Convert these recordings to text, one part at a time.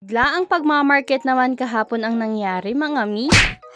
Bigla ang pagmamarket naman kahapon ang nangyari mga mi.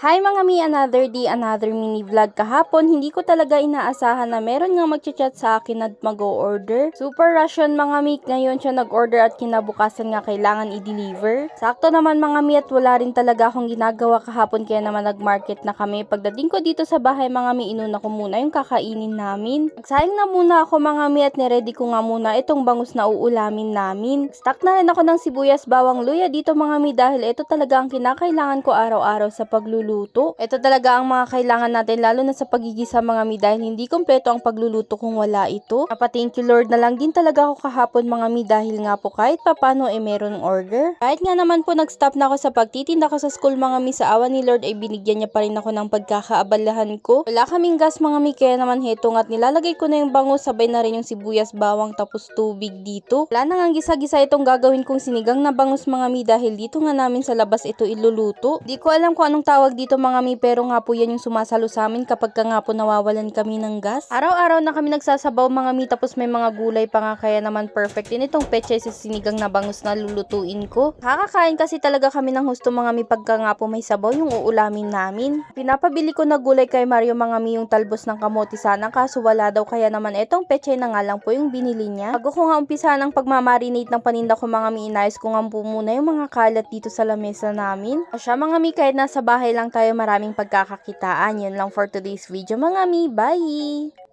Hi mga mi, another day, another mini vlog. Kahapon, hindi ko talaga inaasahan na meron nga magchat-chat sa akin at mag-o-order. Super rush yun mga mi, ngayon siya nag-order at kinabukasan nga kailangan i-deliver. Sakto naman mga mi at wala rin talaga akong ginagawa kahapon kaya naman nag-market na kami. Pagdating ko dito sa bahay mga mi, inuna ko muna yung kakainin namin. Nagsaing na muna ako mga mi at niready ko nga muna itong bangus na uulamin namin. Stock na rin ako ng sibuyas, bawang, luya dito mga mi dahil ito talaga ang kinakailangan ko araw-araw sa pagluluto. Ito talaga ang mga kailangan natin lalo na sa pagigisa mga mi dahil hindi kompleto ang pagluluto kung wala ito. Thank you Lord na lang din talaga ako kahapon mga mi dahil nga po kahit papano meron order. Kahit nga naman po nag-stop na ako sa pagtitinda ko sa school mga mi, sa awa ni Lord ay binigyan niya pa rin ako ng pagkakaabalahan ko. Wala kaming gas mga mi kaya naman heto nga't nilalagay ko na yung bangus sabay na rin yung sibuyas, bawang tapos tubig dito. Wala na nga gisa-gisa itong gagawin kong sinigang na bangus mga mi dahil dito nga namin sa labas ito iluluto. Di ko alam kung anong tawag dito mga mi pero nga po yan yung sumasalo sa amin kapag ka nga po nawawalan kami ng gas. Araw-araw na kami nagsasabaw mga mi tapos may mga gulay pa nga kaya naman perfect din itong peche sa sinigang na bangus na lulutuin ko. Kakakain kasi talaga kami ng husto mga mi pagka nga po may sabaw yung uulamin namin. Pinapabili ko na gulay kay Mario mga mi yung talbos ng kamote sana kaso wala daw kaya naman itong peche na nga lang po yung binili niya. Bago ko nga umpisa ng pagmamarinate ng paninda ko mga mi, inayos ko nga po muna yung mga kalat dito sa lamesa namin. O siya mga mi, kahit nasa bahay lang tayo maraming pagkakakitaan. Yun lang for today's video mga mi. Bye!